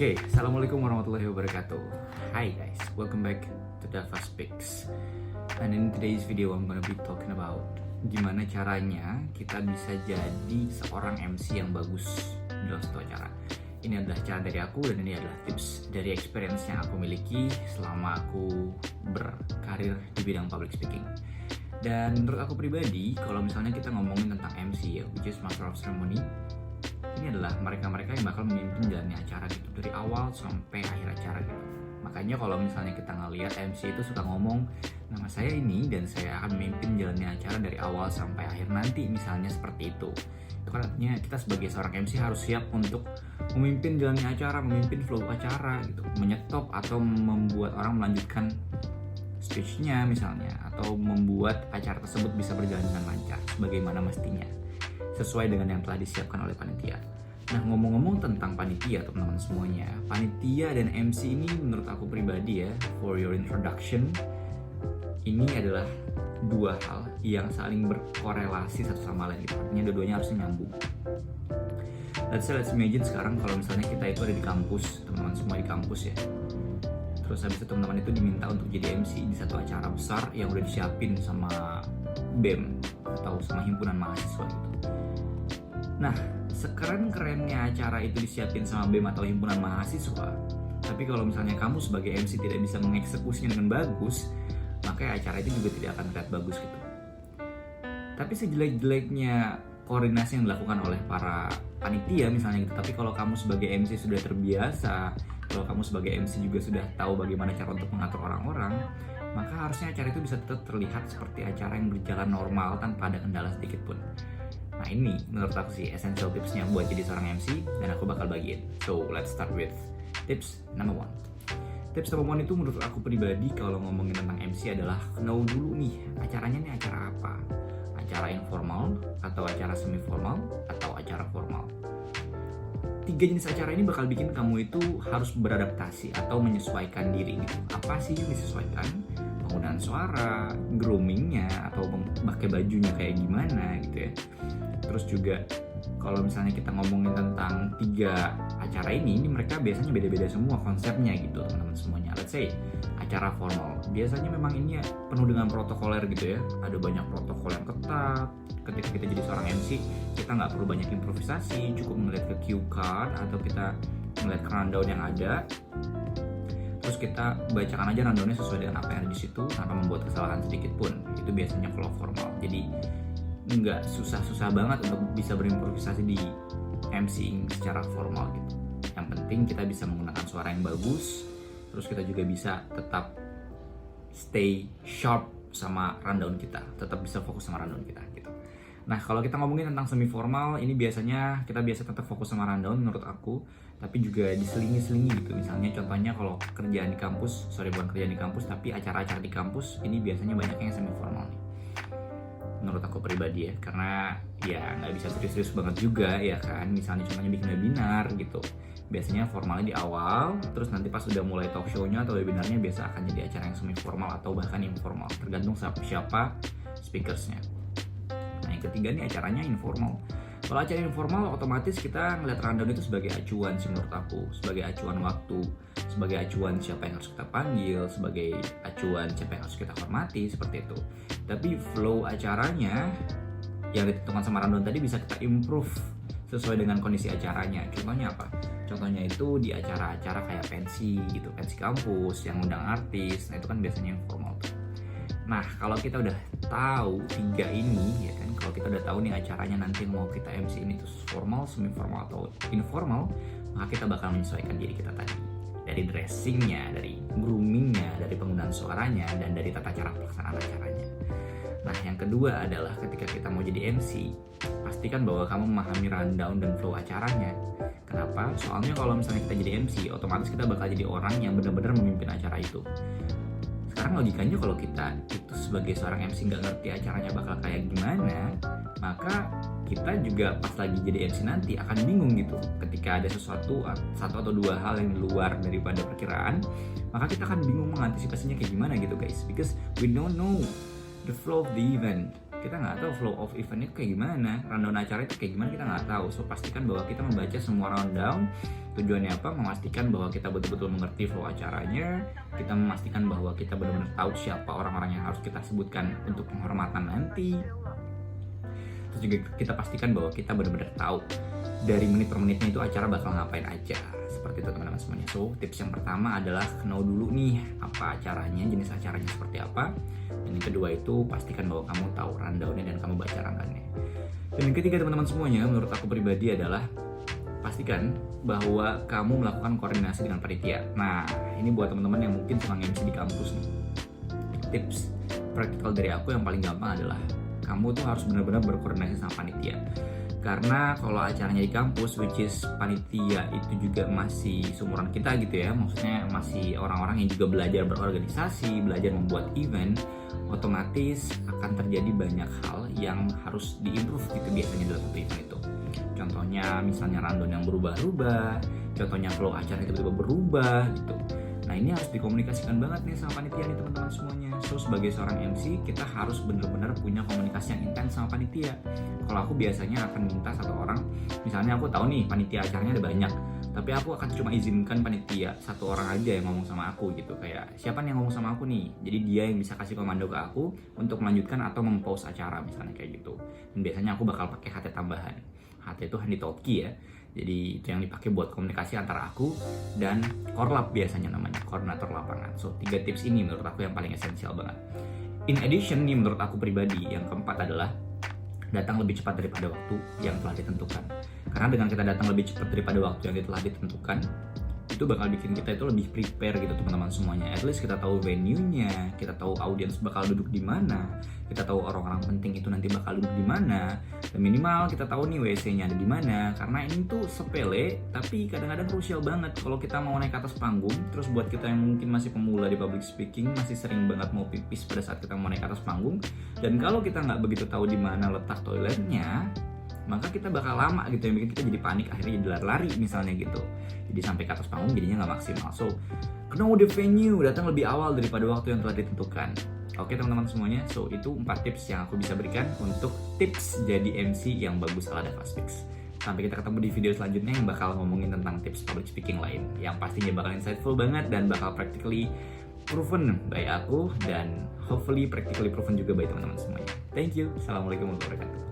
Oke, Assalamualaikum warahmatullahi wabarakatuh. Hi guys, welcome back to Dava Speaks. And in today's video, I'm gonna be talking about gimana caranya kita bisa jadi seorang MC yang bagus dalam suatu acara. Ini adalah cara dari aku dan ini adalah tips dari experience yang aku miliki selama aku berkarir di bidang public speaking. Dan menurut aku pribadi, kalau misalnya kita ngomongin tentang MC ya, which is Master of Ceremony, ini adalah mereka-mereka yang bakal memimpin jalannya acara gitu dari awal sampai akhir acara gitu. Makanya kalau misalnya kita ngelihat MC itu suka ngomong, nama saya ini dan saya akan memimpin jalannya acara dari awal sampai akhir nanti, misalnya seperti itu. Itu kan artinya kita sebagai seorang MC harus siap untuk memimpin jalannya acara, memimpin flow acara gitu, menyetop atau membuat orang melanjutkan speech-nya misalnya, atau membuat acara tersebut bisa berjalan dengan lancar sebagaimana mestinya, sesuai dengan yang telah disiapkan oleh panitia. Nah, ngomong-ngomong tentang panitia teman-teman semuanya, panitia dan MC ini menurut aku pribadi ya, for your introduction, ini adalah dua hal yang saling berkorelasi satu sama lain gitu. Artinya dua-duanya harus nyambung. Let's imagine sekarang kalau misalnya kita itu ada di kampus, teman-teman semua di kampus ya. Terus habis itu teman-teman itu diminta untuk jadi MC di satu acara besar yang udah disiapin sama BEM atau sama himpunan mahasiswa gitu. Nah, sekeren-kerennya acara itu disiapin sama BEM atau himpunan mahasiswa, tapi kalau misalnya kamu sebagai MC tidak bisa mengeksekusinya dengan bagus, maka acara itu juga tidak akan terlihat bagus gitu. Tapi sejelek-jeleknya koordinasi yang dilakukan oleh para panitia misalnya gitu, tapi kalau kamu sebagai MC sudah terbiasa, kalau kamu sebagai MC juga sudah tahu bagaimana cara untuk mengatur orang-orang, maka harusnya acara itu bisa tetap terlihat seperti acara yang berjalan normal tanpa ada kendala sedikit pun. Nah, ini menurut aku sih essential tipsnya buat jadi seorang MC dan aku bakal bagiin. So let's start with tips number one. Tips number one itu menurut aku pribadi kalau ngomongin tentang MC adalah know dulu nih acaranya nih acara apa. Acara informal atau acara semi formal atau acara formal. Tiga jenis acara ini bakal bikin kamu itu harus beradaptasi atau menyesuaikan diri gitu. Apa sih yang disesuaikan? Penggunaan suara, groomingnya, atau pakai bajunya kayak gimana gitu ya. Terus juga kalau misalnya kita ngomongin tentang tiga acara ini mereka biasanya beda-beda semua konsepnya gitu teman-teman semuanya. Let's say acara formal, biasanya memang ini penuh dengan protokoler gitu ya. Ada banyak protokol yang ketat. Ketika kita jadi seorang MC, kita nggak perlu banyak improvisasi, cukup melihat ke cue card atau kita melihat ke rundown yang ada. Terus kita bacakan aja rundownnya sesuai dengan apa yang ada di situ tanpa membuat kesalahan sedikit pun. Itu biasanya kalau formal. Jadi nggak susah-susah banget untuk bisa berimprovisasi di MCing secara formal gitu. Yang penting kita bisa menggunakan suara yang bagus, terus kita juga bisa tetap stay sharp sama rundown kita, tetap bisa fokus sama rundown kita gitu. Nah, kalau kita ngomongin tentang semi formal, ini biasanya kita biasa tetap fokus sama rundown menurut aku, tapi juga diselingi-selingi gitu. Misalnya contohnya kalau kerjaan di kampus, bukan kerjaan di kampus, tapi acara-acara di kampus, ini biasanya banyak yang semi formal nih. Menurut aku pribadi ya, karena ya nggak bisa serius-serius banget juga ya kan. Misalnya contohnya bikin webinar gitu, biasanya formalnya di awal, terus nanti pas udah mulai talk show-nya atau webinarnya biasa akan jadi acara yang semi formal atau bahkan informal, tergantung siapa speakersnya. Nah, yang ketiga nih acaranya informal. Kalau acara informal otomatis kita ngeliat rundown itu sebagai acuan sih menurut aku, sebagai acuan waktu, sebagai acuan siapa yang harus kita panggil, sebagai acuan siapa yang harus kita hormati, seperti itu. Tapi flow acaranya yang ditentukan sama rundown tadi bisa kita improve sesuai dengan kondisi acaranya. Contohnya apa? Contohnya itu di acara-acara kayak pensi gitu, pensi kampus yang undang artis, nah itu kan biasanya informal tuh. Nah, kalau kita udah tahu tiga ini ya kan, kalau kita udah tahu nih acaranya nanti mau kita MC ini tuh formal, semi formal atau informal, maka kita bakal menyesuaikan diri kita tadi. Dari dressingnya, dari groomingnya, dari penggunaan suaranya, dan dari tata cara pelaksanaan acaranya. Nah, yang kedua adalah ketika kita mau jadi MC, pastikan bahwa kamu memahami rundown dan flow acaranya. Kenapa? Soalnya kalau misalnya kita jadi MC, otomatis kita bakal jadi orang yang benar-benar memimpin acara itu. Sekarang logikanya kalau kita itu sebagai seorang MC nggak ngerti acaranya bakal kayak gimana, maka kita juga pas lagi jadi MC nanti akan bingung gitu. Ketika ada satu atau dua hal yang di luar daripada perkiraan, maka kita akan bingung mengantisipasinya kayak gimana gitu guys. Because we don't know the flow of the event. kita nggak tahu flow of eventnya kayak gimana, rundown acara itu kayak gimana, kita nggak tahu. So pastikan bahwa kita membaca semua rundown. Tujuannya apa? Memastikan bahwa kita betul-betul mengerti flow acaranya, kita memastikan bahwa kita benar-benar tahu siapa orang-orang yang harus kita sebutkan untuk penghormatan nanti. Terus juga kita pastikan bahwa kita benar-benar tahu dari menit per menitnya itu acara bakal ngapain aja. Seperti itu teman-teman semuanya. So tips yang pertama adalah kenal dulu nih apa acaranya, jenis acaranya seperti apa. Dan yang kedua itu pastikan bahwa kamu tahu rundownnya dan kamu baca rundownnya. Dan yang ketiga teman-teman semuanya, menurut aku pribadi adalah pastikan bahwa kamu melakukan koordinasi dengan panitia. Nah, ini buat teman-teman yang mungkin suka MC di kampus nih. Tips praktikal dari aku yang paling gampang adalah kamu tuh harus benar-benar berkoordinasi sama panitia. Karena kalau acaranya di kampus, which is panitia itu juga masih seumuran kita gitu ya, maksudnya masih orang-orang yang juga belajar berorganisasi, belajar membuat event, otomatis akan terjadi banyak hal yang harus diimprove gitu biasanya dalam satu event itu. Contohnya misalnya rundown yang berubah-ubah, contohnya flow acara tiba-tiba berubah gitu. Nah ini harus dikomunikasikan banget nih sama panitia nih teman-teman semuanya. So sebagai seorang MC kita harus benar-benar punya komunikasi yang intens sama panitia. Kalau aku biasanya akan minta satu orang, misalnya aku tahu nih panitia acaranya ada banyak, tapi aku akan cuma izinkan panitia satu orang aja yang ngomong sama aku gitu. Kayak siapa nih yang ngomong sama aku nih, jadi dia yang bisa kasih komando ke aku untuk melanjutkan atau mempause acara misalnya kayak gitu. Dan biasanya aku bakal pakai HT tambahan. HT itu handy talkie ya. Jadi itu yang dipakai buat komunikasi antara aku dan korlap biasanya namanya, koordinator lapangan. So 3 tips ini menurut aku yang paling esensial banget. In addition nih menurut aku pribadi, yang keempat adalah datang lebih cepat daripada waktu yang telah ditentukan. Karena dengan kita datang lebih cepat daripada waktu yang telah ditentukan, itu bakal bikin kita itu lebih prepare gitu teman-teman semuanya. At least kita tahu venue-nya, kita tahu audiens bakal duduk di mana, kita tahu orang-orang penting itu nanti bakal duduk di mana, dan minimal kita tahu nih WC-nya ada di mana. Karena ini tuh sepele, tapi kadang-kadang krusial banget kalau kita mau naik ke atas panggung. Terus buat kita yang mungkin masih pemula di public speaking, masih sering banget mau pipis pada saat kita mau naik ke atas panggung, dan kalau kita nggak begitu tahu di mana letak toiletnya, maka kita bakal lama gitu yang bikin kita jadi panik, akhirnya jadi lari-lari misalnya gitu. Jadi sampai ke atas panggung jadinya nggak maksimal. So know the venue, datang lebih awal daripada waktu yang telah ditentukan. Oke teman-teman semuanya, so itu 4 tips yang aku bisa berikan untuk tips jadi MC yang bagus ala DevaSpeaks. Sampai kita ketemu di video selanjutnya yang bakal ngomongin tentang tips public speaking lain, yang pastinya bakal insightful banget dan bakal practically proven by aku, dan hopefully practically proven juga by teman-teman semuanya. Thank you. Assalamualaikum warahmatullahi wabarakatuh.